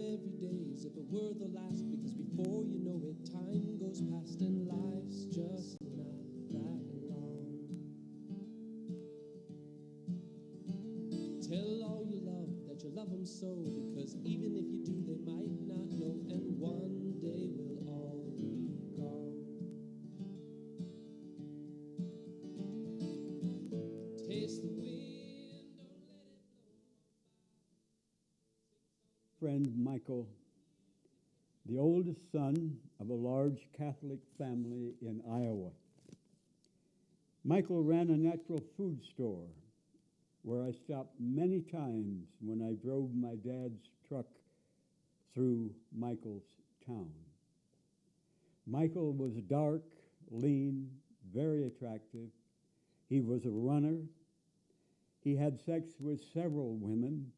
every day as if it were the last, because before you know it, time goes past and life's just not that long. Tell all you love that you love them so, because even if you do, they might not know, and one day we'll all be gone. Taste the wind, don't let it blow. Friend Michael, the oldest son of a large Catholic family in Iowa. Michael ran a natural food store where I stopped many times when I drove my dad's truck through Michael's town. Michael was dark, lean, very attractive. He was a runner. He had sex with several women.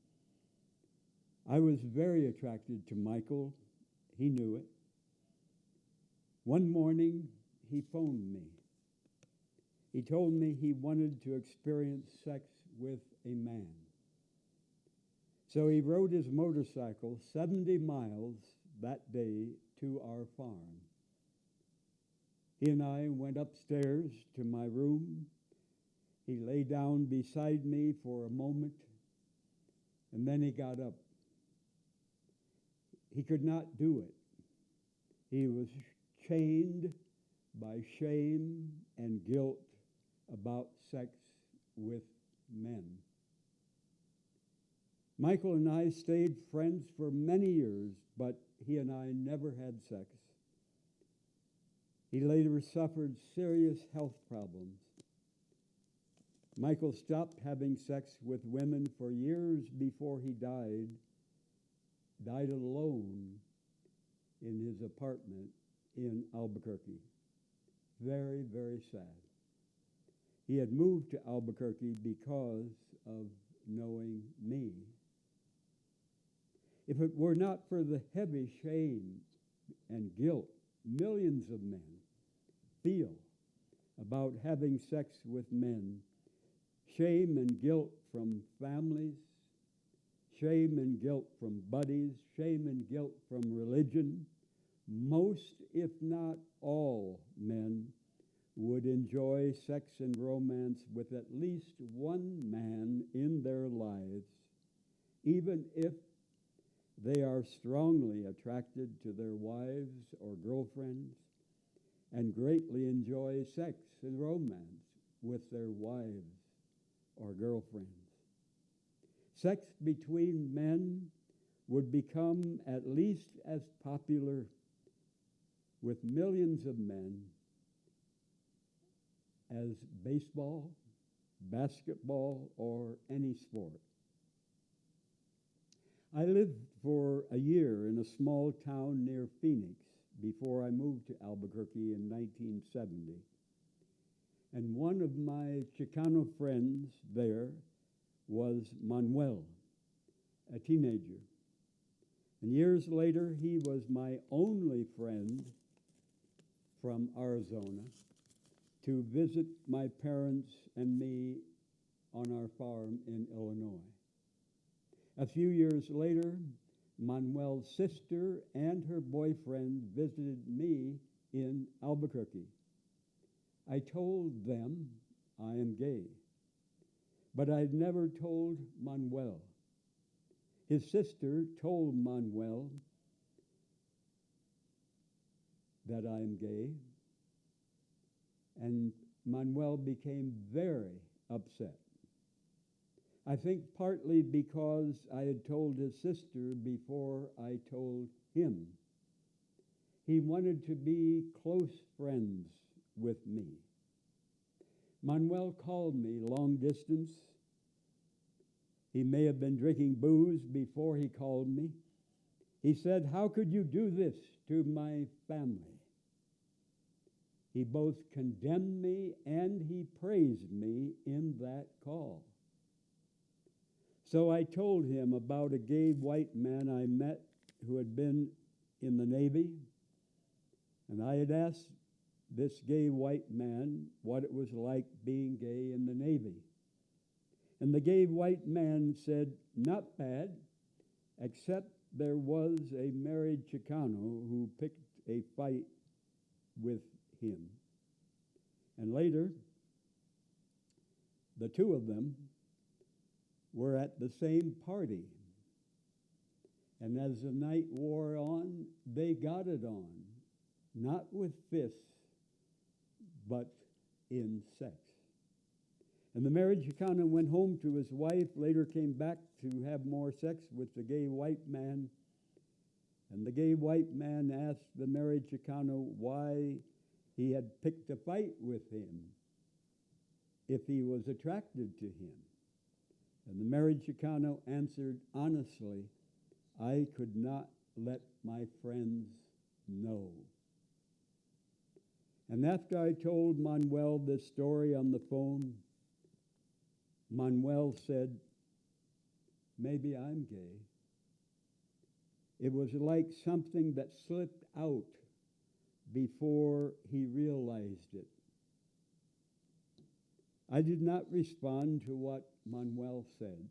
I was very attracted to Michael. He knew it. One morning, he phoned me. He told me he wanted to experience sex with a man. So he rode his motorcycle 70 miles that day to our farm. He and I went upstairs to my room. He lay down beside me for a moment, and then he got up. He could not do it. He was chained by shame and guilt about sex with men. Michael and I stayed friends for many years, but he and I never had sex. He later suffered serious health problems. Michael stopped having sex with women for years before he died alone in his apartment in Albuquerque. Very, very sad. He had moved to Albuquerque because of knowing me. If it were not for the heavy shame and guilt millions of men feel about having sex with men, shame and guilt from families, shame and guilt from buddies, shame and guilt from religion, most, if not all, men would enjoy sex and romance with at least one man in their lives, even if they are strongly attracted to their wives or girlfriends and greatly enjoy sex and romance with their wives or girlfriends. Sex between men would become at least as popular with millions of men as baseball, basketball, or any sport. I lived for a year in a small town near Phoenix before I moved to Albuquerque in 1970. And one of my Chicano friends there was Manuel, a teenager. And years later, he was my only friend from Arizona to visit my parents and me on our farm in Illinois. A few years later, Manuel's sister and her boyfriend visited me in Albuquerque. I told them I am gay, but I'd never told Manuel. His sister told Manuel that I am gay, and Manuel became very upset. I think partly because I had told his sister before I told him. He wanted to be close friends with me. Manuel called me long distance. He may have been drinking booze before he called me. He said, "How could you do this to my family?" He both condemned me and he praised me in that call. So I told him about a gay white man I met who had been in the Navy, and I had asked this gay white man what it was like being gay in the Navy. And the gay white man said, "Not bad, except there was a married Chicano who picked a fight with him. And later, the two of them were at the same party. And as the night wore on, they got it on, not with fists, but in sex. And the married Chicano went home to his wife, later came back to have more sex with the gay white man. And the gay white man asked the married Chicano why he had picked a fight with him, if he was attracted to him. And the married Chicano answered honestly, I could not let my friends know. And after I told Manuel this story on the phone, Manuel said, maybe I'm gay. It was like something that slipped out before he realized it. I did not respond to what Manuel said.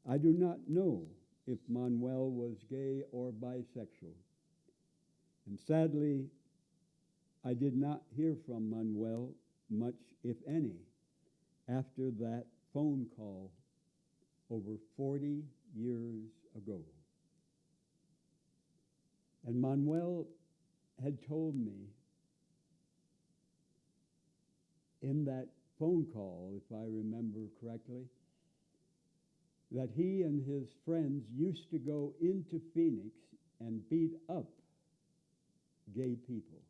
I do not know if Manuel was gay or bisexual. And sadly, I did not hear from Manuel much, if any, after that phone call over 40 years ago. And Manuel had told me in that phone call, if I remember correctly, that he and his friends used to go into Phoenix and beat up gay people.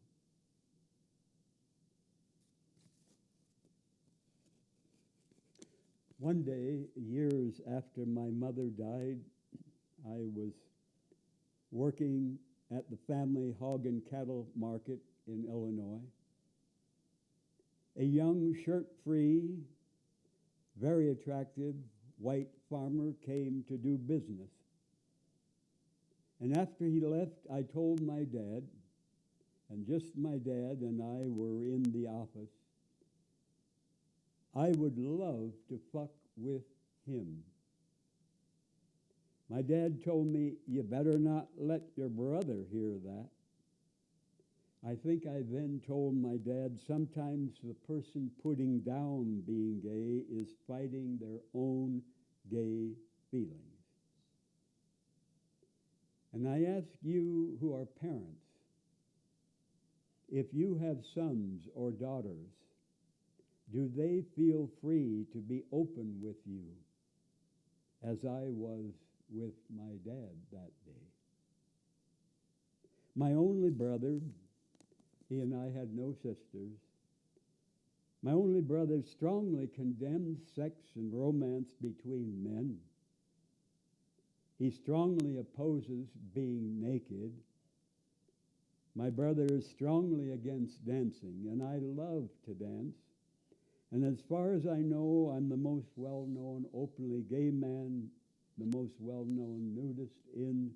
One day, years after my mother died, I was working at the family hog and cattle market in Illinois. A young, shirt-free, very attractive white farmer came to do business. And after he left, I told my dad, and just my dad and I were in the office, I would love to fuck with him. My dad told me, you better not let your brother hear that. I think I then told my dad, sometimes the person putting down being gay is fighting their own gay feelings. And I ask you who are parents, if you have sons or daughters, do they feel free to be open with you as I was with my dad that day? My only brother, he and I had no sisters. My only brother strongly condemns sex and romance between men. He strongly opposes being naked. My brother is strongly against dancing, and I love to dance. And as far as I know, I'm the most well-known openly gay man, the most well-known nudist in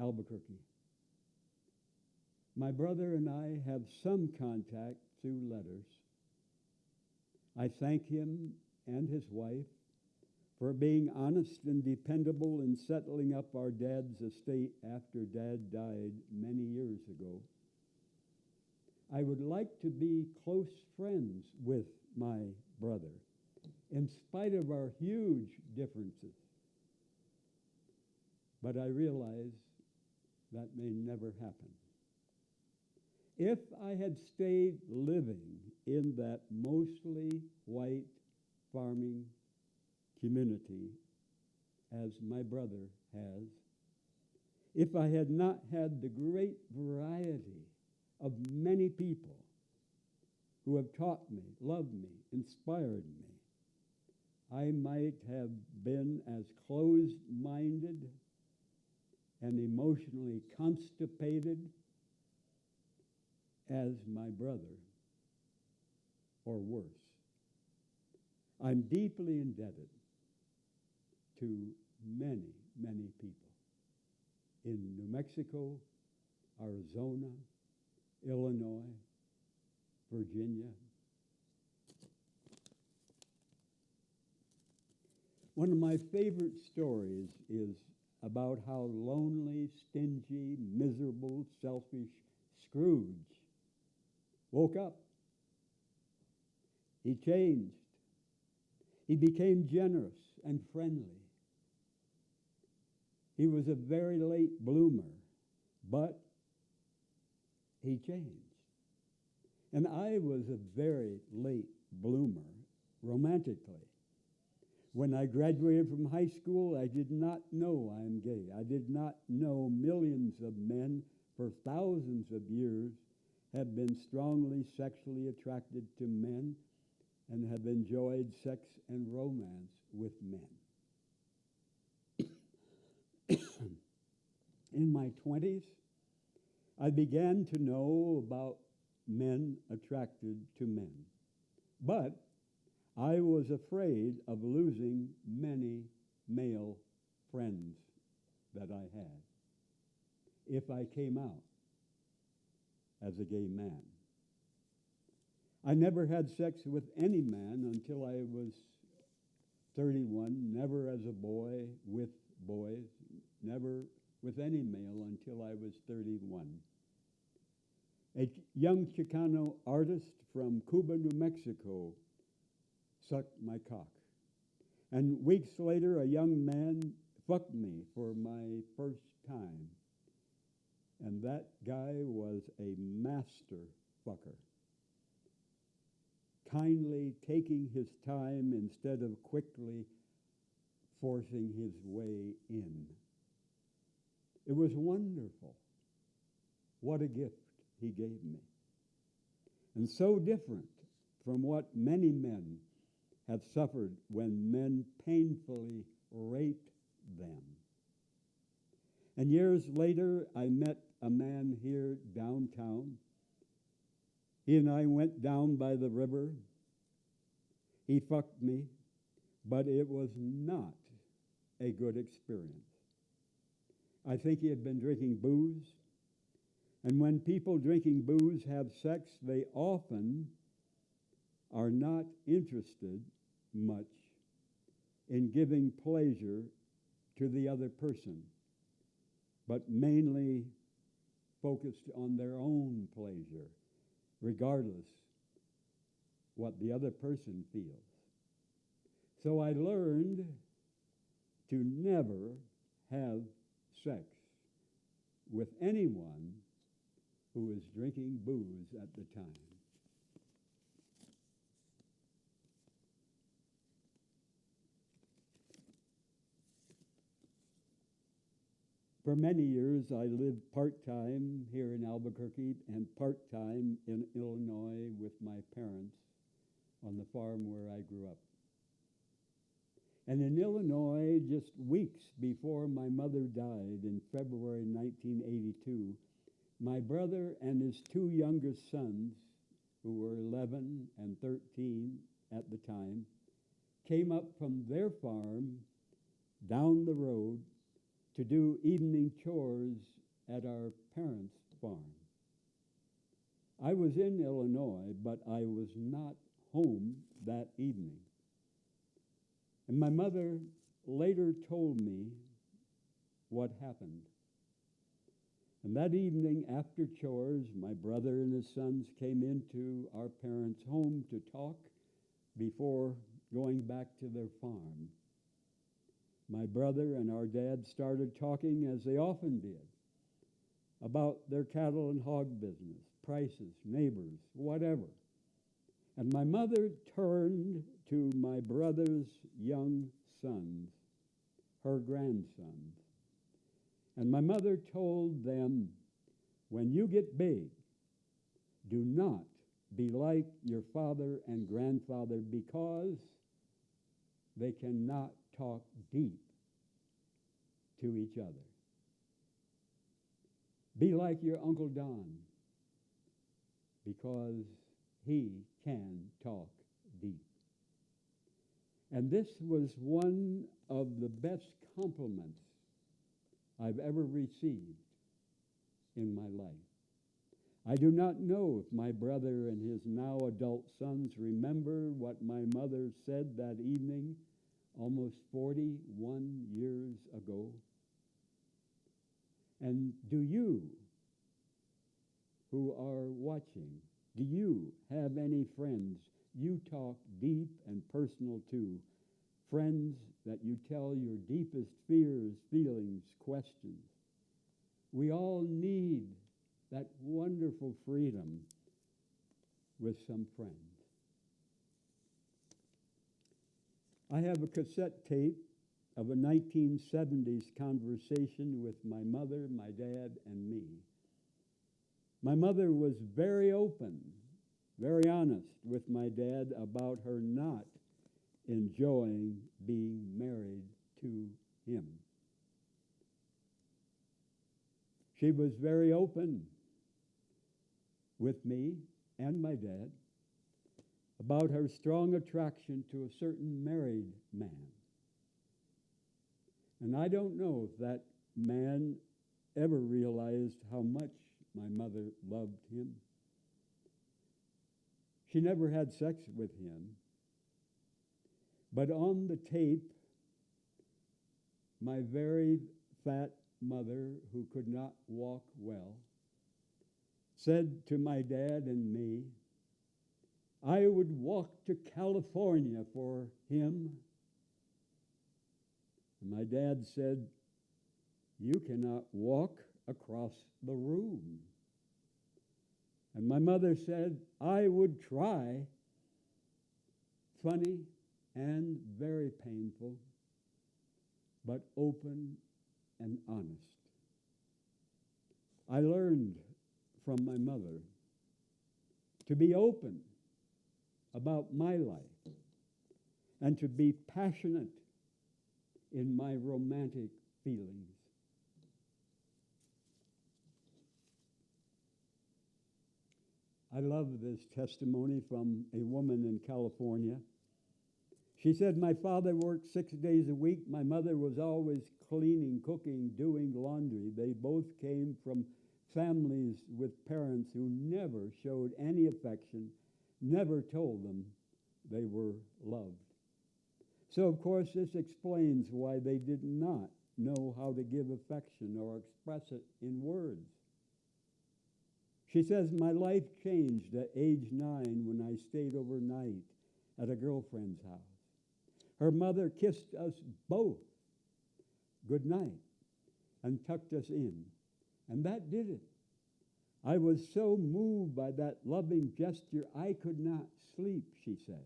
Albuquerque. My brother and I have some contact through letters. I thank him and his wife for being honest and dependable in settling up our dad's estate after Dad died many years ago. I would like to be close friends with my brother, in spite of our huge differences. But I realize that may never happen. If I had stayed living in that mostly white farming community, as my brother has, if I had not had the great variety of many people who have taught me, loved me, inspired me, I might have been as closed-minded and emotionally constipated as my brother, or worse. I'm deeply indebted to many, many people in New Mexico, Arizona, Illinois, Virginia. One of my favorite stories is about how lonely, stingy, miserable, selfish Scrooge woke up. He changed. He became generous and friendly. He was a very late bloomer, but he changed. And I was a very late bloomer romantically. When I graduated from high school, I did not know I'm gay. I did not know millions of men for thousands of years have been strongly sexually attracted to men and have enjoyed sex and romance with men. In my 20s, I began to know about men attracted to men. But I was afraid of losing many male friends that I had if I came out as a gay man. I never had sex with any man until I was 31, never as a boy with boys, never with any male until I was 31. A young Chicano artist from Cuba, New Mexico, sucked my cock. And weeks later, a young man fucked me for my first time. And that guy was a master fucker, kindly taking his time instead of quickly forcing his way in. It was wonderful. What a gift he gave me. And so different from what many men have suffered when men painfully raped them. And years later, I met a man here downtown. He and I went down by the river. He fucked me, but it was not a good experience. I think he had been drinking booze. And when people drinking booze have sex, they often are not interested much in giving pleasure to the other person, but mainly focused on their own pleasure, regardless what the other person feels. So I learned to never have sex with anyone who was drinking booze at the time. For many years, I lived part-time here in Albuquerque and part-time in Illinois with my parents on the farm where I grew up. And in Illinois, just weeks before my mother died in February 1982, my brother and his two youngest sons, who were 11 and 13 at the time, came up from their farm down the road to do evening chores at our parents' farm. I was in Illinois, but I was not home that evening. And my mother later told me what happened. And that evening after chores, my brother and his sons came into our parents' home to talk before going back to their farm. My brother and our dad started talking, as they often did, about their cattle and hog business, prices, neighbors, whatever. And my mother turned to my brother's young sons, her grandsons. And my mother told them, when you get big, do not be like your father and grandfather, because they cannot talk deep to each other. Be like your Uncle Don, because he can talk deep. And this was one of the best compliments I've ever received in my life. I do not know if my brother and his now adult sons remember what my mother said that evening almost 41 years ago. And do you, who are watching, do you have any friends you talk deep and personal to? Friends that you tell your deepest fears, feelings, questions? We all need that wonderful freedom with some friends. I have a cassette tape of a 1970s conversation with my mother, my dad, and me. My mother was very open, very honest with my dad about her not enjoying being married to him. She was very open with me and my dad about her strong attraction to a certain married man. And I don't know if that man ever realized how much my mother loved him. She never had sex with him. But on the tape, my very fat mother, who could not walk well, said to my dad and me, I would walk to California for him. And my dad said, you cannot walk across the room. And my mother said, I would try. Funny and very painful, but open and honest. I learned from my mother to be open about my life and to be passionate in my romantic feelings. I love this testimony from a woman in California. She said, my father worked 6 days a week. My mother was always cleaning, cooking, doing laundry. They both came from families with parents who never showed any affection, never told them they were loved. So, of course, this explains why they did not know how to give affection or express it in words. She says, my life changed at age 9 when I stayed overnight at a girlfriend's house. Her mother kissed us both good night and tucked us in. And that did it. I was so moved by that loving gesture, I could not sleep, she says.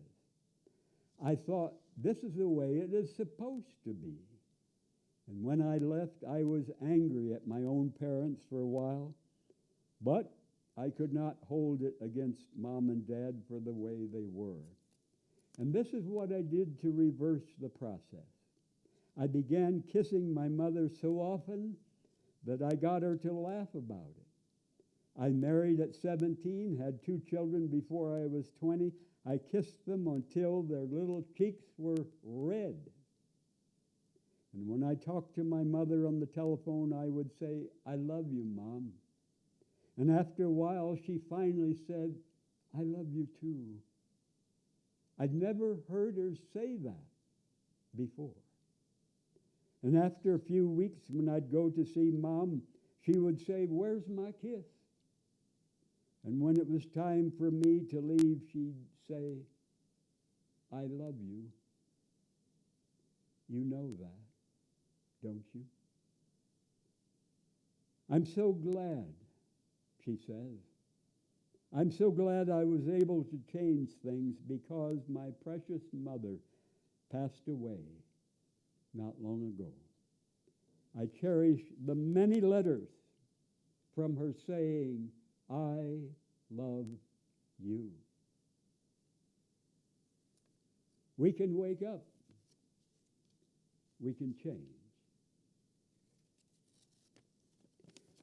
I thought, this is the way it is supposed to be. And when I left, I was angry at my own parents for a while, but I could not hold it against Mom and Dad for the way they were. And this is what I did to reverse the process. I began kissing my mother so often that I got her to laugh about it. I married at 17, had 2 children before I was 20. I kissed them until their little cheeks were red. And when I talked to my mother on the telephone, I would say, I love you, Mom. And after a while, she finally said, I love you too. I'd never heard her say that before. And after a few weeks, when I'd go to see Mom, she would say, where's my kiss? And when it was time for me to leave, she'd say, I love you. You know that, don't you? I'm so glad, she says. I'm so glad I was able to change things because my precious mother passed away not long ago. I cherish the many letters from her saying, I love you. We can wake up. We can change.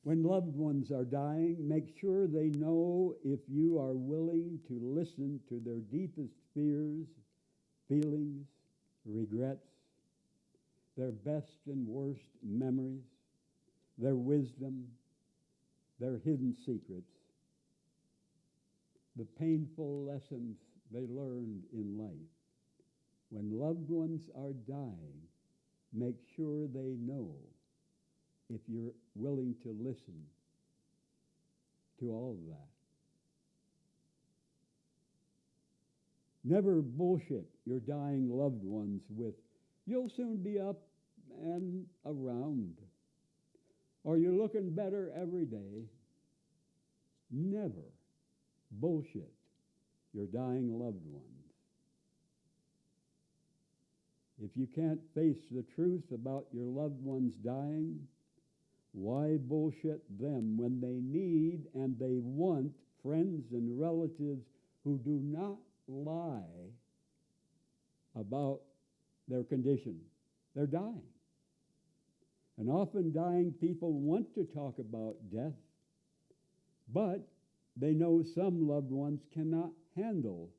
When loved ones are dying, make sure they know if you are willing to listen to their deepest fears, feelings, regrets, their best and worst memories, their wisdom, their hidden secrets, the painful lessons they learned in life. When loved ones are dying, make sure they know if you're willing to listen to all of that. Never bullshit your dying loved ones with, "You'll soon be up and around," or "You're looking better every day." Never bullshit your dying loved ones. If you can't face the truth about your loved ones dying, why bullshit them when they need and they want friends and relatives who do not lie about their condition? They're dying. And often dying people want to talk about death, but they know some loved ones cannot handle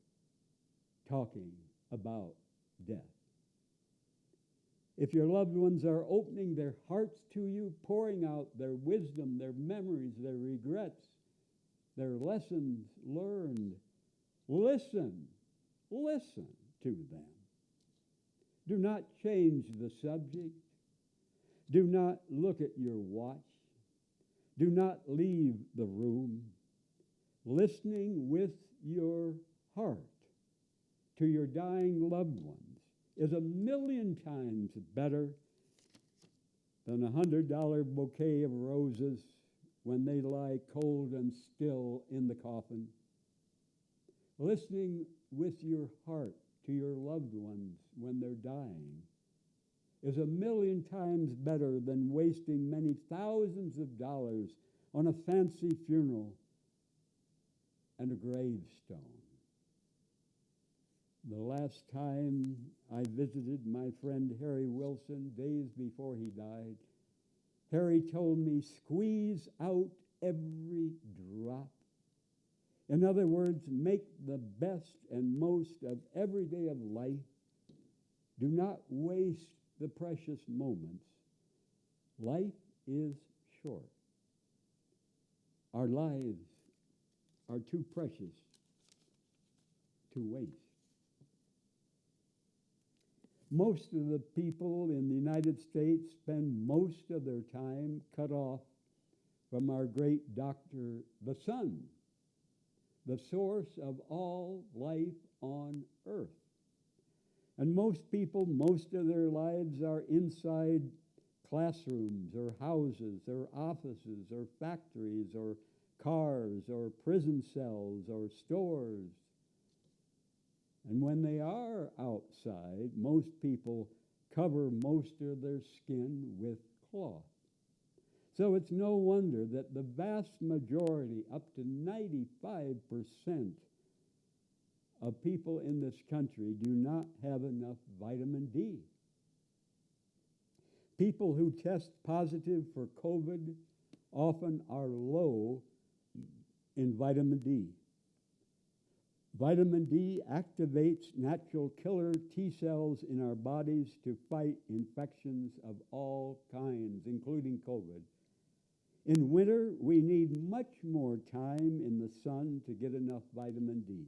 talking about death. If your loved ones are opening their hearts to you, pouring out their wisdom, their memories, their regrets, their lessons learned, listen to them. Do not change the subject. Do not look at your watch. Do not leave the room. Listening with your heart to your dying loved ones is 1,000,000 times better than $100 bouquet of roses when they lie cold and still in the coffin. Listening with your heart to your loved ones when they're dying is 1,000,000 times better than wasting many thousands of dollars on a fancy funeral and a gravestone. The last time I visited my friend Harry Wilson, days before he died, Harry told me, "Squeeze out every drop." In other words, make the best and most of every day of life. Do not waste the precious moments. Life is short. Our lives are too precious to waste. Most of the people in the United States spend most of their time cut off from our great doctor, the sun, the source of all life on earth. And most people, most of their lives are inside classrooms or houses or offices or factories or cars or prison cells or stores. And when they are outside, most people cover most of their skin with cloth. So it's no wonder that the vast majority, up to 95% of people in this country, do not have enough vitamin D. People who test positive for COVID often are low in vitamin D. Vitamin D activates natural killer T cells in our bodies to fight infections of all kinds, including COVID. In winter, we need much more time in the sun to get enough vitamin D.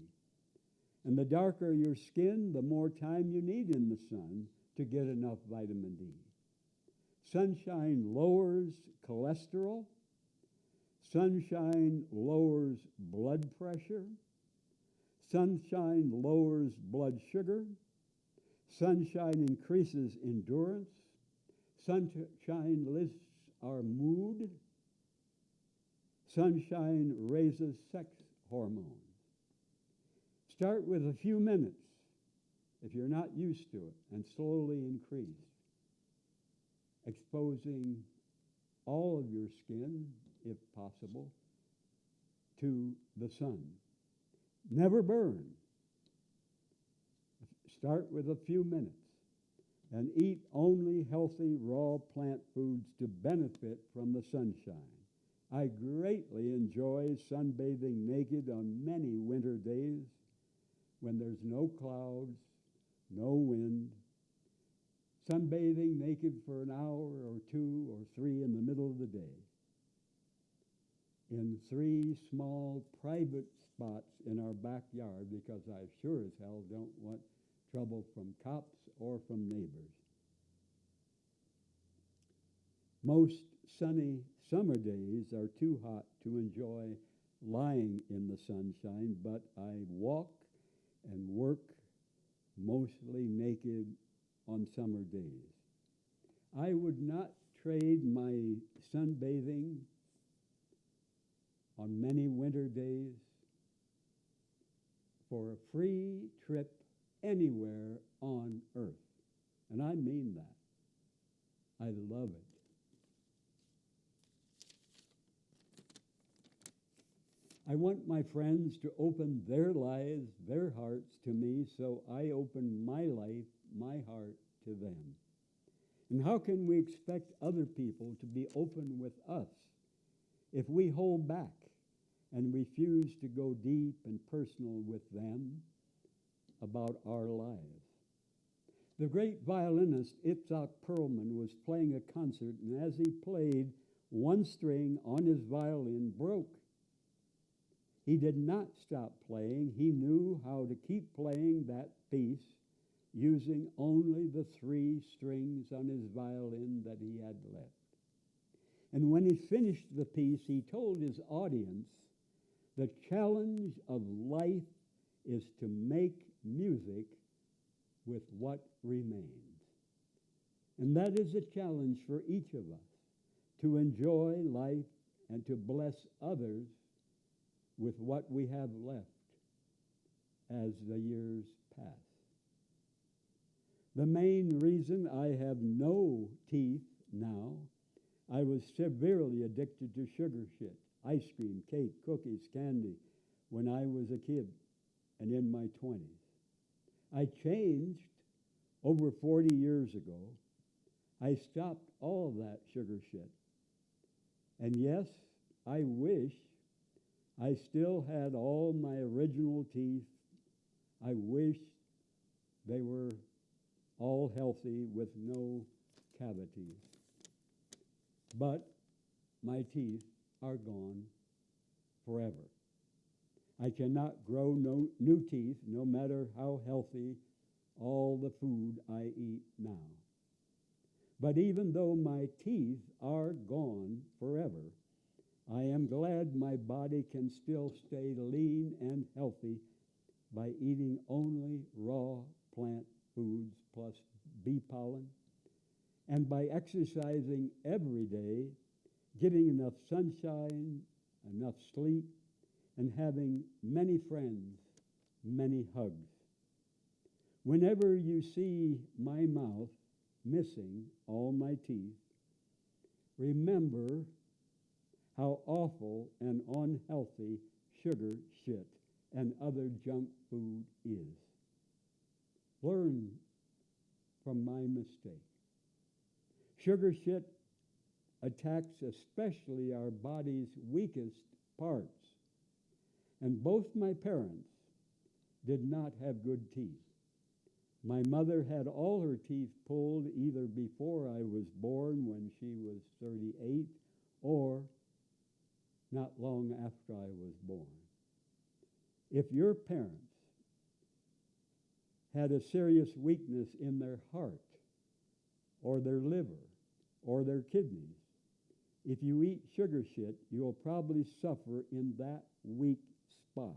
And the darker your skin, the more time you need in the sun to get enough vitamin D. Sunshine lowers cholesterol. Sunshine lowers blood pressure. Sunshine lowers blood sugar. Sunshine increases endurance. Sunshine lifts our mood. Sunshine raises sex hormones. Start with a few minutes if you're not used to it, and slowly increase, exposing all of your skin, if possible, to the sun. Never burn. Start with a few minutes and eat only healthy raw plant foods to benefit from the sunshine. I greatly enjoy sunbathing naked on many winter days when there's no clouds, no wind. Sunbathing naked for an hour or 2 or 3 in the middle of the day in 3 small private spots in our backyard, because I sure as hell don't want trouble from cops or from neighbors. Most sunny summer days are too hot to enjoy lying in the sunshine, but I walk and work mostly naked on summer days. I would not trade my sunbathing on many winter days for a free trip anywhere on earth. And I mean that. I love it. I want my friends to open their lives, their hearts to me, so I open my life, my heart to them. And how can we expect other people to be open with us if we hold back and refuse to go deep and personal with them about our lives? The great violinist Itzhak Perlman was playing a concert, and as he played, one string on his violin broke. He did not stop playing. He knew how to keep playing that piece using only the 3 strings on his violin that he had left. And when he finished the piece, he told his audience, the challenge of life is to make music with what remains. And that is a challenge for each of us, to enjoy life and to bless others with what we have left as the years pass. The main reason I have no teeth now, I was severely addicted to sugar shit, ice cream, cake, cookies, candy, when I was a kid and in my 20s. I changed over 40 years ago. I stopped all of that sugar shit. And yes, I wish I still had all my original teeth. I wish they were all healthy with no cavities. But my teeth are gone forever. I cannot grow no new teeth, no matter how healthy all the food I eat now. But even though my teeth are gone forever, I am glad my body can still stay lean and healthy by eating only raw plant foods plus bee pollen, and by exercising every day, getting enough sunshine, enough sleep, and having many friends, many hugs. Whenever you see my mouth missing all my teeth, remember how awful and unhealthy sugar shit and other junk food is. Learn from my mistake. Sugar shit attacks especially our body's weakest parts. And both my parents did not have good teeth. My mother had all her teeth pulled either before I was born when she was 38 or not long after I was born. If your parents had a serious weakness in their heart or their liver or their kidneys, if you eat sugar shit, you'll probably suffer in that weak spot.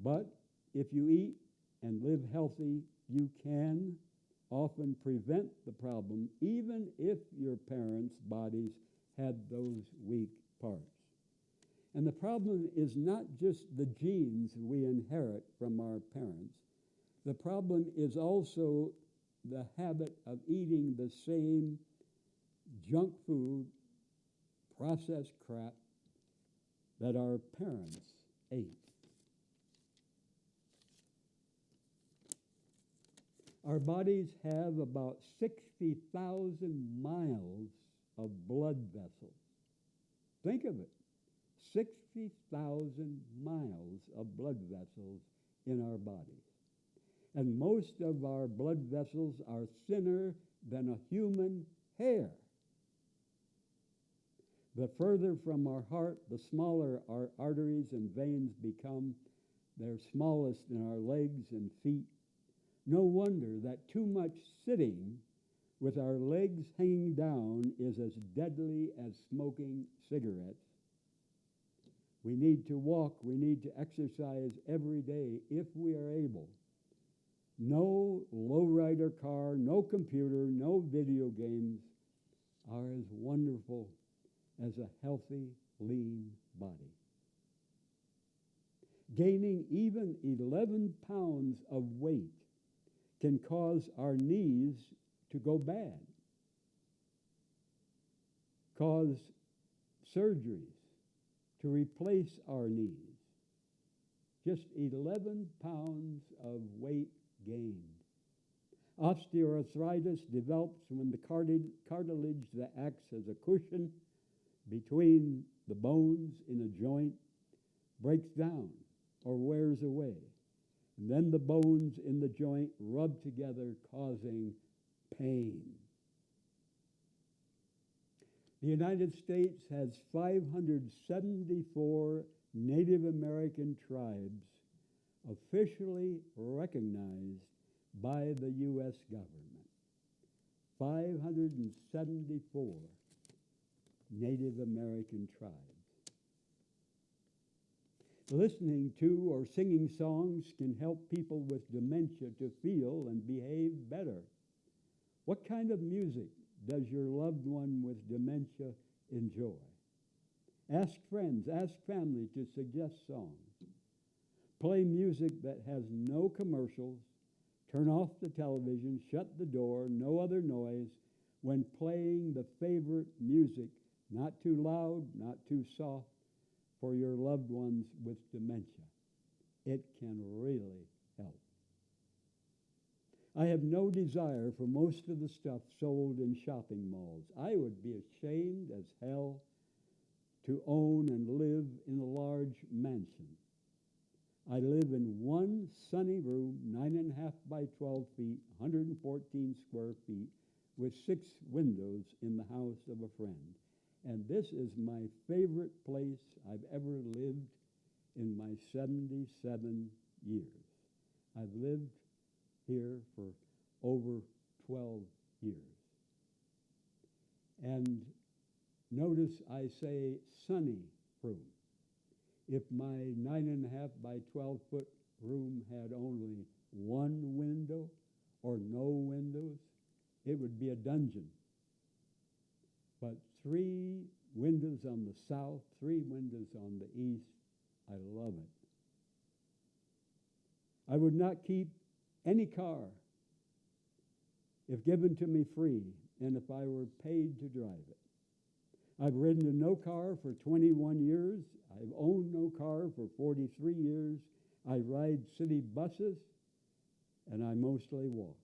But if you eat and live healthy, you can often prevent the problem, even if your parents' bodies had those weak parts. And the problem is not just the genes we inherit from our parents. The problem is also the habit of eating the same junk food, processed crap that our parents ate. Our bodies have about 60,000 miles of blood vessels. Think of it, 60,000 miles of blood vessels in our bodies. And most of our blood vessels are thinner than a human hair. The further from our heart, the smaller our arteries and veins become. They're smallest in our legs and feet. No wonder that too much sitting with our legs hanging down is as deadly as smoking cigarettes. We need to walk, we need to exercise every day if we are able. No lowrider car, no computer, no video games are as wonderful as a healthy, lean body. Gaining even 11 pounds of weight can cause our knees to go bad, cause surgeries to replace our knees. Just 11 pounds of weight gained. Osteoarthritis develops when the cartilage that acts as a cushion between the bones in a joint breaks down or wears away. And then the bones in the joint rub together, causing pain. The United States has 574 Native American tribes officially recognized by the U.S. government. 574 Native American tribes. Listening to or singing songs can help people with dementia to feel and behave better. What kind of music does your loved one with dementia enjoy? Ask friends, ask family to suggest songs. Play music that has no commercials. Turn off the television, shut the door, no other noise. When playing the favorite music, not too loud, not too soft, for your loved ones with dementia. It can really help. I have no desire for most of the stuff sold in shopping malls. I would be ashamed as hell to own and live in a large mansion. I live in one sunny room, 9.5 by 12 feet, 114 square feet, with 6 windows in the house of a friend. And this is my favorite place I've ever lived in my 77 years. I've lived here for over 12 years. And notice I say sunny room. If my 9.5 by 12 foot room had only one window or no windows, it would be a dungeon. But 3 windows on the south, 3 windows on the east. I love it. I would not keep any car if given to me free and if I were paid to drive it. I've ridden in no car for 21 years. I've owned no car for 43 years. I ride city buses, and I mostly walk.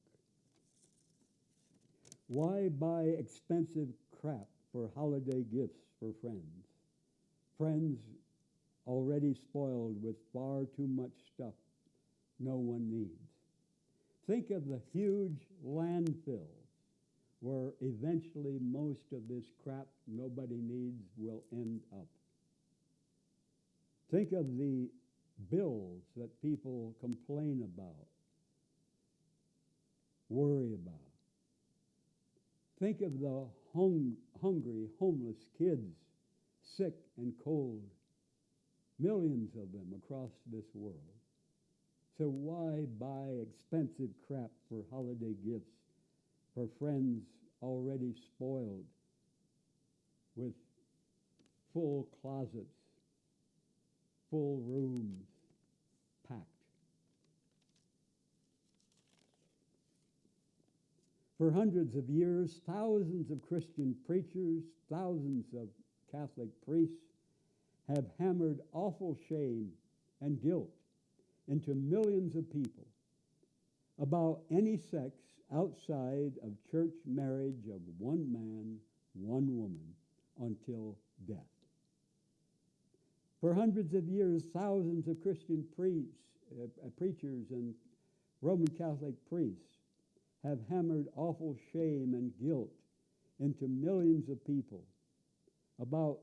Why buy expensive crap for holiday gifts for friends? Friends already spoiled with far too much stuff no one needs. Think of the huge landfills where eventually most of this crap nobody needs will end up. Think of the bills that people complain about, worry about. Think of the hungry, homeless kids, sick and cold, millions of them across this world. So why buy expensive crap for holiday gifts for friends already spoiled with full closets, full rooms, packed? For hundreds of years, thousands of Christian preachers, thousands of Catholic priests have hammered awful shame and guilt into millions of people about any sex outside of church marriage of one man, one woman, until death. For hundreds of years, thousands of Christian preachers and Roman Catholic priests have hammered awful shame and guilt into millions of people about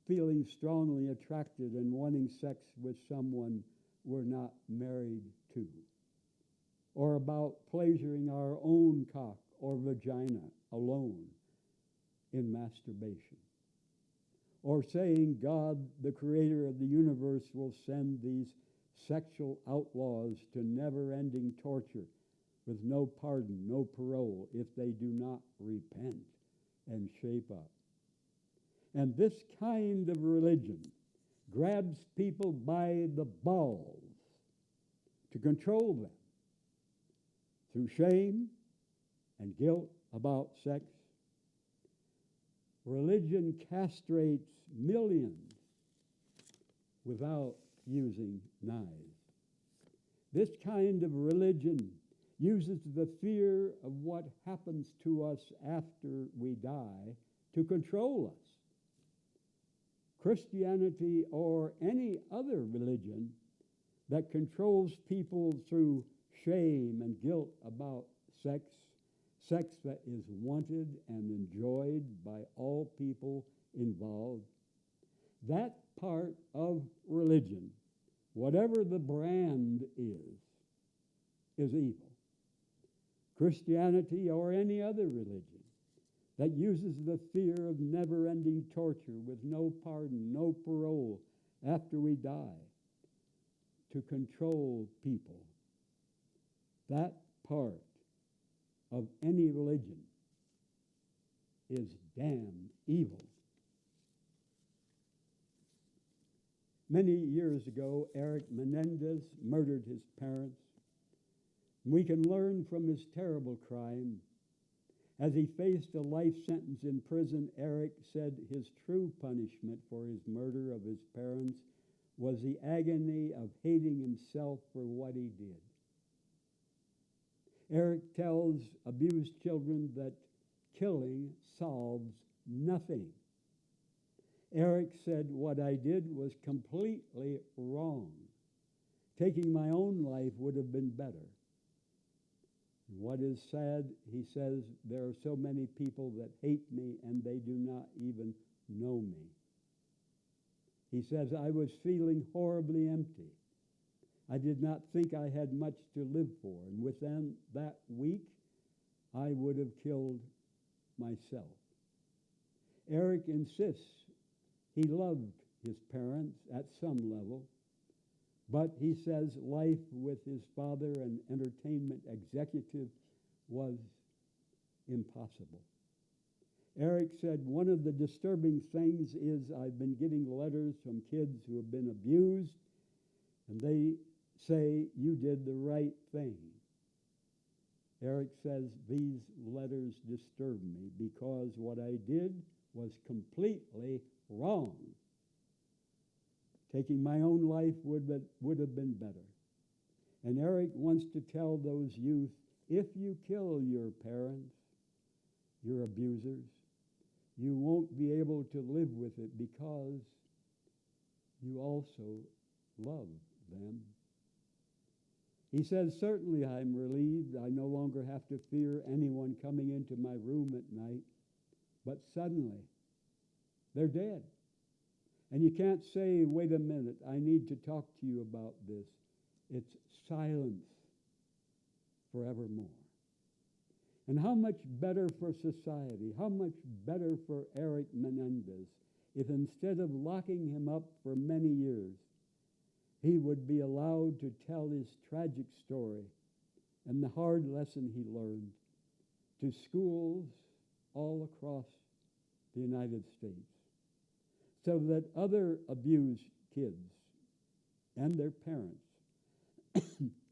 feeling strongly attracted and wanting sex with someone we're not married to, or about pleasuring our own cock or vagina alone in masturbation, or saying God, the creator of the universe, will send these sexual outlaws to never-ending torture with no pardon, no parole, if they do not repent and shape up. And this kind of religion grabs people by the balls to control them through shame and guilt about sex. Religion castrates millions without using knives. This kind of religion uses the fear of what happens to us after we die to control us. Christianity or any other religion that controls people through shame and guilt about sex, sex that is wanted and enjoyed by all people involved, that part of religion, whatever the brand is evil. Christianity or any other religion that uses the fear of never-ending torture with no pardon, no parole after we die to control people, that part of any religion is damn evil. Many years ago, Eric Menendez murdered his parents. We can learn from his terrible crime. As he faced a life sentence in prison, Eric said his true punishment for his murder of his parents was the agony of hating himself for what he did. Eric tells abused children that killing solves nothing. Eric said, "What I did was completely wrong. Taking my own life would have been better." What is sad, he says, there are so many people that hate me and they do not even know me. He says, I was feeling horribly empty. I did not think I had much to live for. And within that week, I would have killed myself. Eric insists he loved his parents at some level, but he says life with his father, an entertainment executive, was impossible. Eric said, one of the disturbing things is I've been getting letters from kids who have been abused, and they say you did the right thing. Eric says these letters disturb me because what I did was completely wrong. Taking my own life would have been better. And Eric wants to tell those youth, if you kill your parents, your abusers, you won't be able to live with it because you also love them. He says, certainly I'm relieved. I no longer have to fear anyone coming into my room at night. But suddenly, they're dead. And you can't say, wait a minute, I need to talk to you about this. It's silence forevermore. And how much better for society, how much better for Eric Menendez if instead of locking him up for many years, he would be allowed to tell his tragic story and the hard lesson he learned to schools all across the United States, so that other abused kids and their parents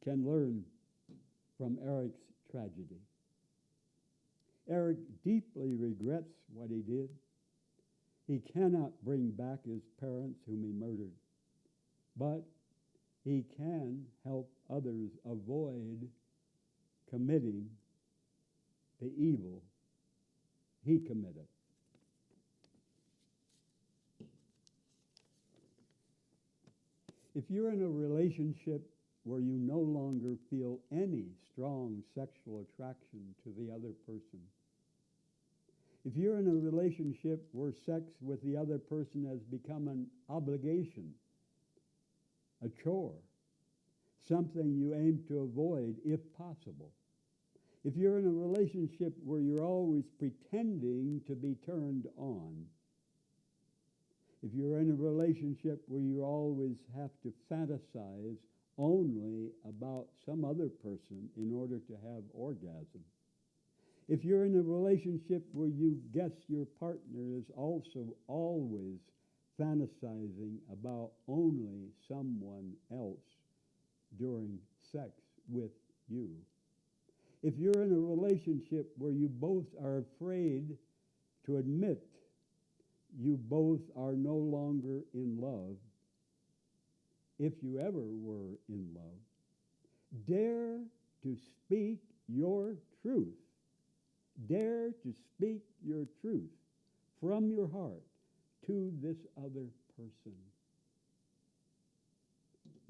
can learn from Eric's tragedy. Eric deeply regrets what he did. He cannot bring back his parents whom he murdered, but he can help others avoid committing the evil he committed. If you're in a relationship where you no longer feel any strong sexual attraction to the other person, if you're in a relationship where sex with the other person has become an obligation, a chore, something you aim to avoid if possible, If you're in a relationship where you're always pretending to be turned on, if you're in a relationship where you always have to fantasize only about some other person in order to have orgasm, if you're in a relationship where you guess your partner is also always fantasizing about only someone else during sex with you, if you're in a relationship where you both are afraid to admit you both are no longer in love, if you ever were in love, dare to speak your truth. Dare to speak your truth from your heart to this other person.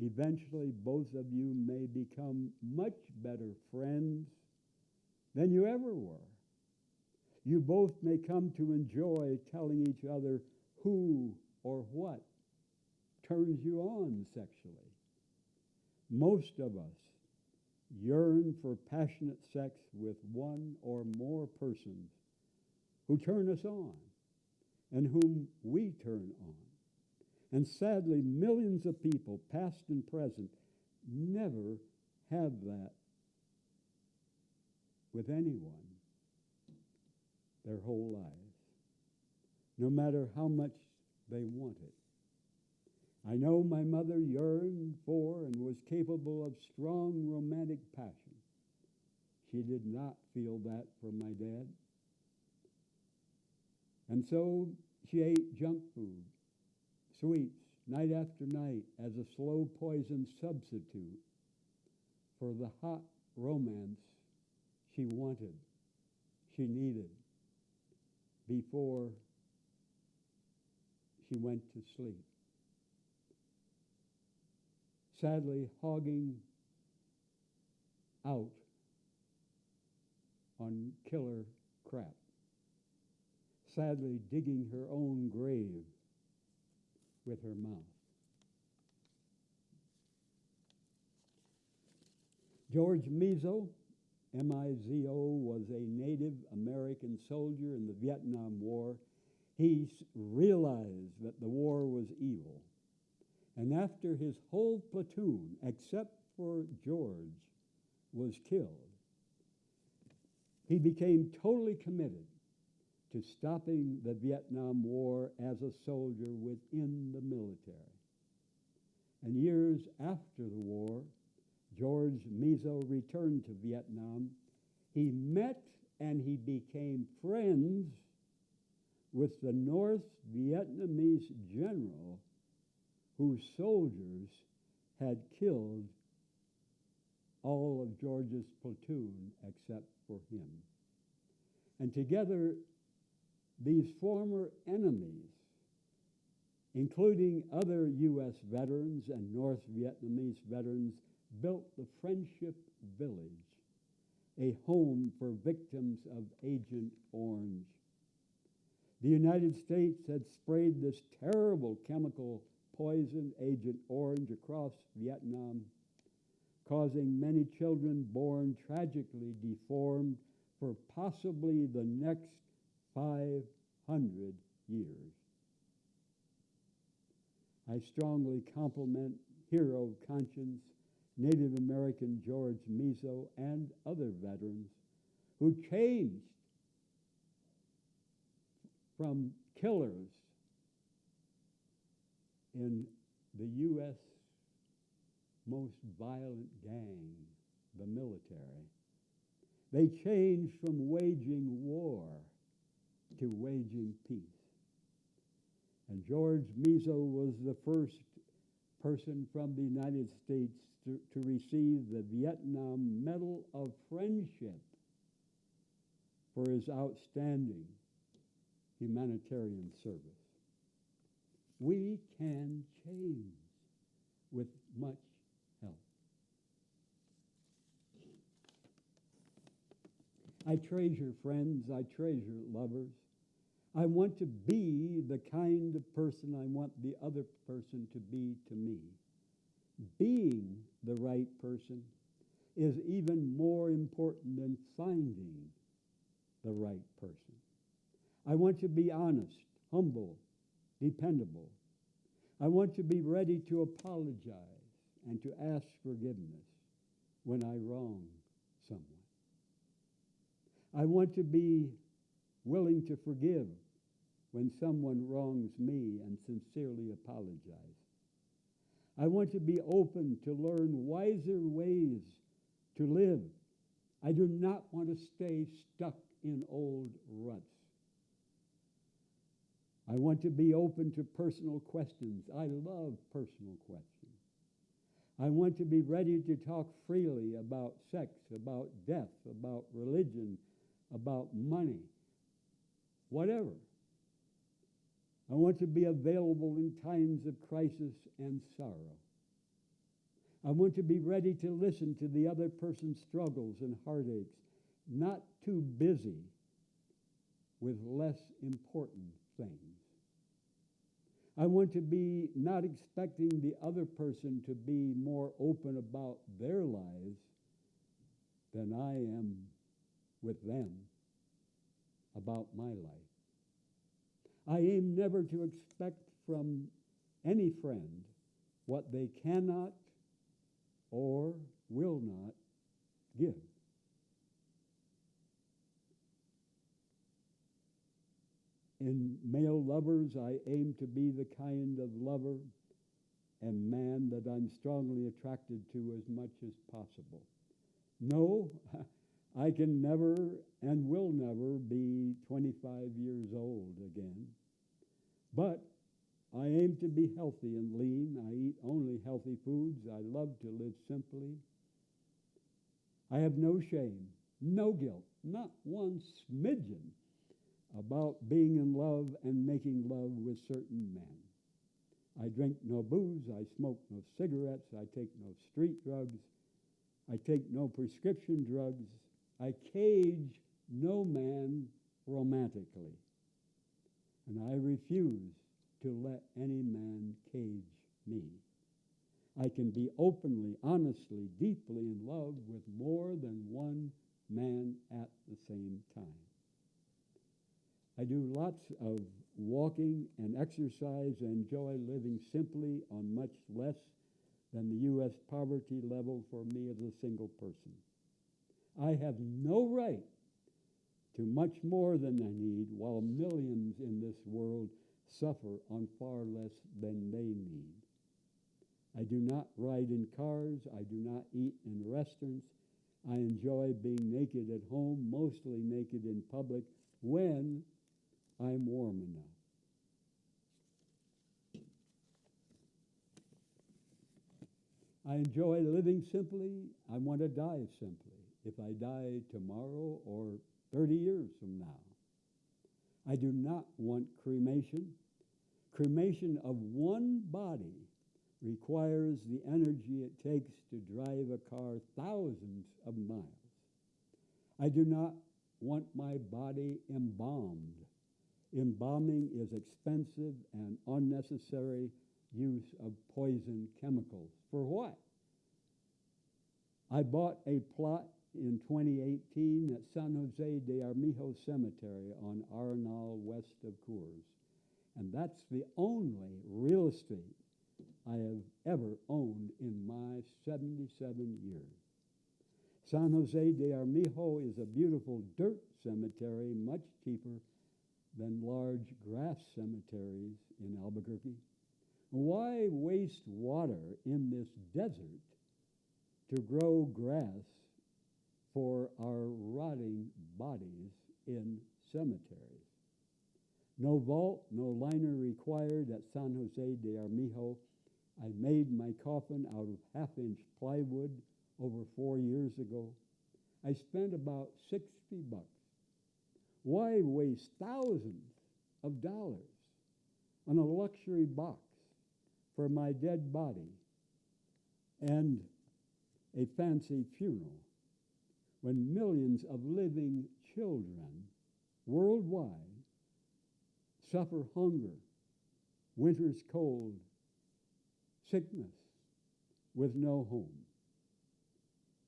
Eventually, both of you may become much better friends than you ever were. You both may come to enjoy telling each other who or what turns you on sexually. Most of us yearn for passionate sex with one or more persons who turn us on and whom we turn on. And sadly, millions of people, past and present, never have that with anyone their whole lives, no matter how much they want it. I know my mother yearned for and was capable of strong romantic passion. She did not feel that from my dad. And so she ate junk food, sweets, night after night as a slow poison substitute for the hot romance she wanted, she needed, before she went to sleep. Sadly, hogging out on killer crap. Sadly, digging her own grave with her mouth. George Mizo, M-I-Z-O, was a Native American soldier in the Vietnam War. He realized that the war was evil. And after his whole platoon, except for George, was killed, he became totally committed to stopping the Vietnam War as a soldier within the military. And years after the war, George Mizo returned to Vietnam. He met and he became friends with the North Vietnamese general whose soldiers had killed all of George's platoon except for him. And together, these former enemies, including other U.S. veterans and North Vietnamese veterans, built the Friendship Village, a home for victims of Agent Orange. The United States had sprayed this terrible chemical poison, Agent Orange, across Vietnam, causing many children born tragically deformed for possibly the next 500 years. I strongly compliment hero of conscience, Native American George Mizo, and other veterans who changed from killers in the U.S. most violent gang, the military. They changed from waging war to waging peace. And George Mizo was the first person from the United States to receive the Vietnam Medal of Friendship for his outstanding humanitarian service. We can change with much help. I treasure friends, I treasure lovers. I want to be the kind of person I want the other person to be to me. Being the right person is even more important than finding the right person. I want to be honest, humble, dependable. I want to be ready to apologize and to ask forgiveness when I wrong someone. I want to be willing to forgive when someone wrongs me and sincerely apologize. I want to be open to learn wiser ways to live. I do not want to stay stuck in old ruts. I want to be open to personal questions. I love personal questions. I want to be ready to talk freely about sex, about death, about religion, about money, whatever. I want to be available in times of crisis and sorrow. I want to be ready to listen to the other person's struggles and heartaches, not too busy with less important things. I want to be not expecting the other person to be more open about their lives than I am with them about my life. I aim never to expect from any friend what they cannot or will not give. In male lovers, I aim to be the kind of lover and man that I'm strongly attracted to as much as possible. No, I can never and will never be 25 years old again. But I aim to be healthy and lean. I eat only healthy foods. I love to live simply. I have no shame, no guilt, not one smidgen about being in love and making love with certain men. I drink no booze. I smoke no cigarettes. I take no street drugs. I take no prescription drugs. I cage no man romantically. And I refuse to let any man cage me. I can be openly, honestly, deeply in love with more than one man at the same time. I do lots of walking and exercise and enjoy living simply on much less than the U.S. poverty level for me as a single person. I have no right to much more than I need, while millions in this world suffer on far less than they need. I do not ride in cars. I do not eat in restaurants. I enjoy being naked at home, mostly naked in public, when I'm warm enough. I enjoy living simply. I want to die simply. If I die tomorrow or 30 years from now. I do not want cremation. Cremation of one body requires the energy it takes to drive a car thousands of miles. I do not want my body embalmed. Embalming is expensive and unnecessary use of poison chemicals. For what? I bought a plot in 2018 at San Jose de Armijo Cemetery on Arenal, west of Coors. And that's the only real estate I have ever owned in my 77 years. San Jose de Armijo is a beautiful dirt cemetery, much cheaper than large grass cemeteries in Albuquerque. Why waste water in this desert to grow grass for our rotting bodies in cemeteries? No vault, no liner required at San Jose de Armijo. I made my coffin out of half-inch plywood over 4 years ago. I spent about $60. Why waste thousands of dollars on a luxury box for my dead body and a fancy funeral when millions of living children worldwide suffer hunger, winter's cold, sickness, with no home?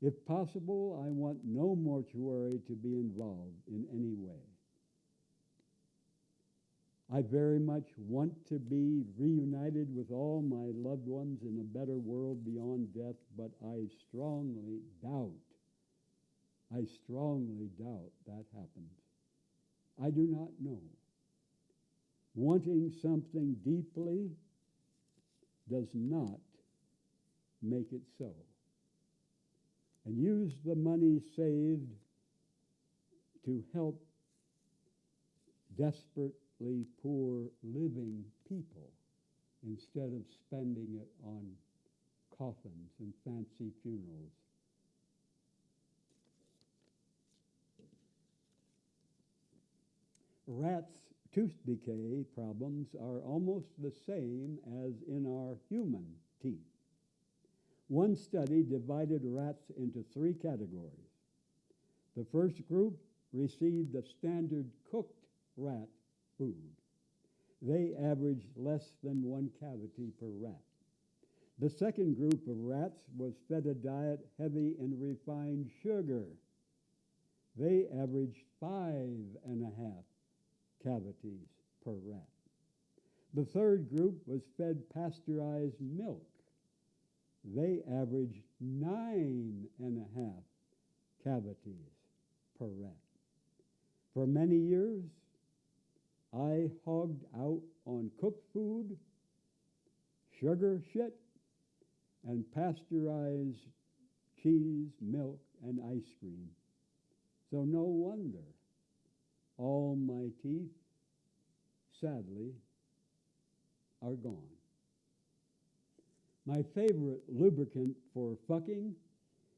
If possible, I want no mortuary to be involved in any way. I very much want to be reunited with all my loved ones in a better world beyond death, but I strongly doubt that happens. I do not know. Wanting something deeply does not make it so. And use the money saved to help desperately poor living people instead of spending it on coffins and fancy funerals. Rats' tooth decay problems are almost the same as in our human teeth. One study divided rats into 3 categories. The first group received the standard cooked rat food. They averaged less than 1 cavity per rat. The second group of rats was fed a diet heavy in refined sugar. They averaged 5.5 cavities per rat. The third group was fed pasteurized milk. They averaged 9.5 cavities per rat. For many years, I hogged out on cooked food, sugar shit, and pasteurized cheese, milk, and ice cream. So no wonder all my teeth, sadly, are gone. My favorite lubricant for fucking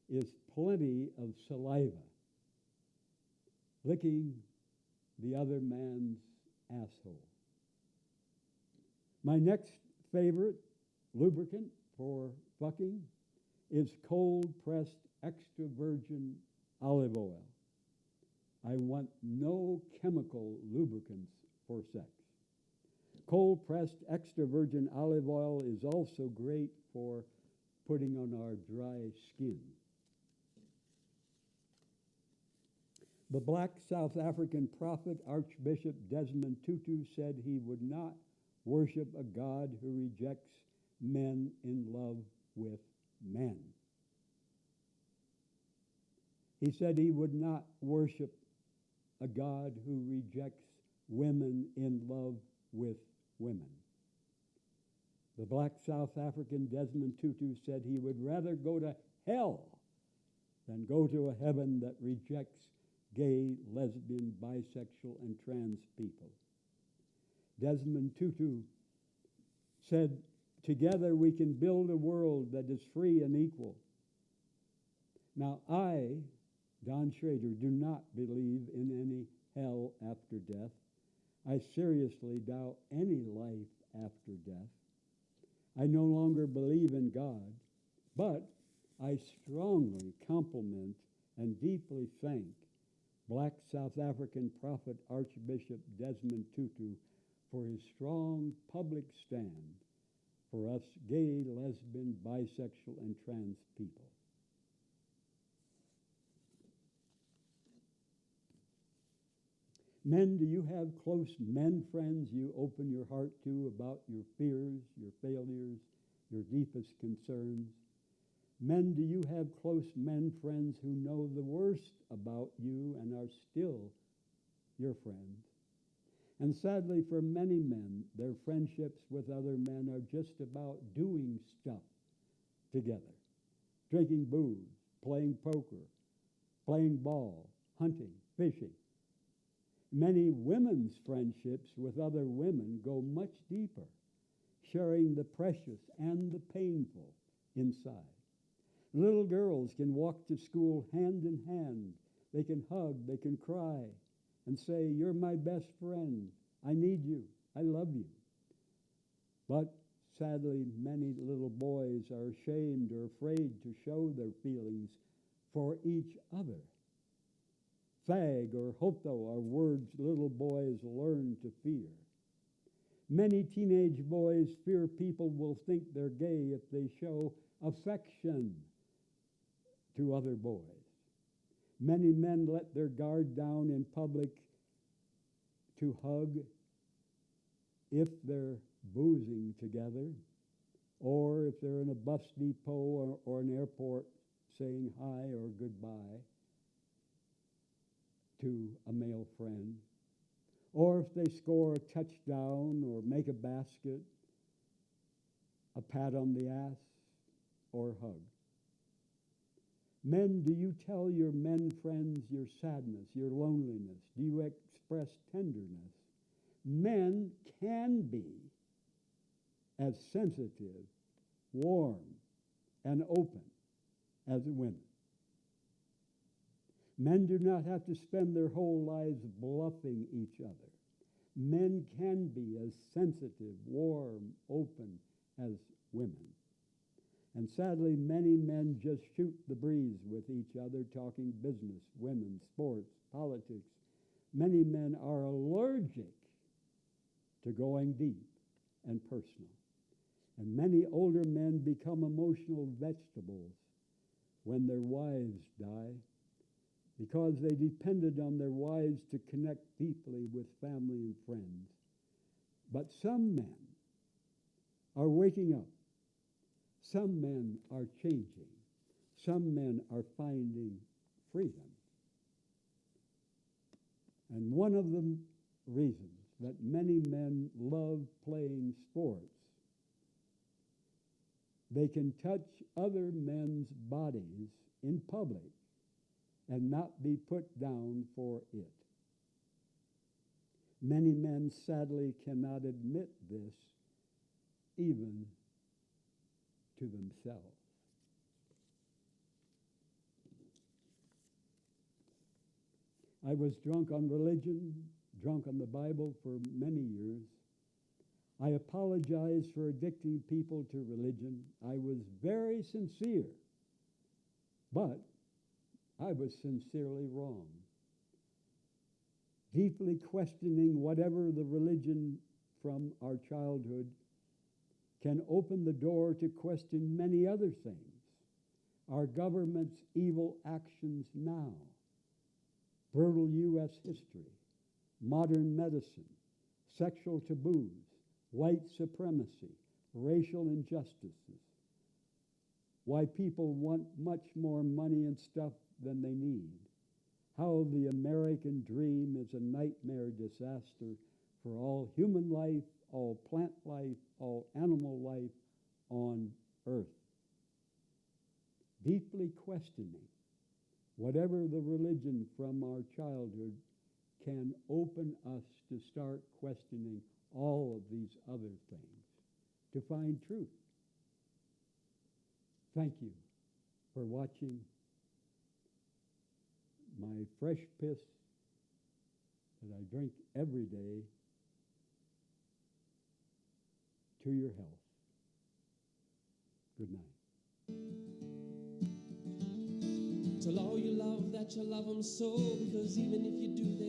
is plenty of saliva, licking the other man's asshole. My next favorite lubricant for fucking is cold-pressed extra virgin olive oil. I want no chemical lubricants for sex. Cold-pressed extra virgin olive oil is also great for putting on our dry skin. The black South African prophet Archbishop Desmond Tutu said he would not worship a God who rejects men in love with men. He said he would not worship a God who rejects women in love with women. The black South African Desmond Tutu said he would rather go to hell than go to a heaven that rejects gay, lesbian, bisexual, and trans people. Desmond Tutu said, "Together we can build a world that is free and equal." Now I, Don Schrader, do not believe in any hell after death. I seriously doubt any life after death. I no longer believe in God, but I strongly compliment and deeply thank black South African prophet Archbishop Desmond Tutu for his strong public stand for us gay, lesbian, bisexual, and trans people. Men, do you have close men friends you open your heart to about your fears, your failures, your deepest concerns? Men, do you have close men friends who know the worst about you and are still your friends? And sadly, for many men, their friendships with other men are just about doing stuff together. Drinking booze, playing poker, playing ball, hunting, fishing. Many women's friendships with other women go much deeper, sharing the precious and the painful inside. Little girls can walk to school hand in hand. They can hug, they can cry, and say, "You're my best friend. I need you. I love you." But sadly, many little boys are ashamed or afraid to show their feelings for each other. Fag or hoto are words little boys learn to fear. Many teenage boys fear people will think they're gay if they show affection to other boys. Many men let their guard down in public to hug if they're boozing together, or if they're in a bus depot or an airport saying hi or goodbye to a male friend, or if they score a touchdown or make a basket, a pat on the ass or a hug. Men, do you tell your men friends your sadness, your loneliness? Do you express tenderness? Men can be as sensitive, warm, and open as women. Men do not have to spend their whole lives bluffing each other. Men can be as sensitive, warm, open as women. And sadly, many men just shoot the breeze with each other, talking business, women, sports, politics. Many men are allergic to going deep and personal. And many older men become emotional vegetables when their wives die, because they depended on their wives to connect deeply with family and friends. But some men are waking up. Some men are changing. Some men are finding freedom. And one of the reasons that many men love playing sports, they can touch other men's bodies in public and not be put down for it. Many men sadly cannot admit this even to themselves. I was drunk on religion, drunk on the Bible for many years. I apologize for addicting people to religion. I was very sincere, but I was sincerely wrong. Deeply questioning whatever the religion from our childhood can open the door to question many other things. Our government's evil actions now, brutal U.S. history, modern medicine, sexual taboos, white supremacy, racial injustices, why people want much more money and stuff than they need, how the American dream is a nightmare disaster for all human life, all plant life, all animal life on earth. Deeply questioning whatever the religion from our childhood can open us to start questioning all of these other things, to find truth. Thank you for watching my fresh piss that I drink every day to your health. Good night. Tell all you love that you love them so, because even if you do,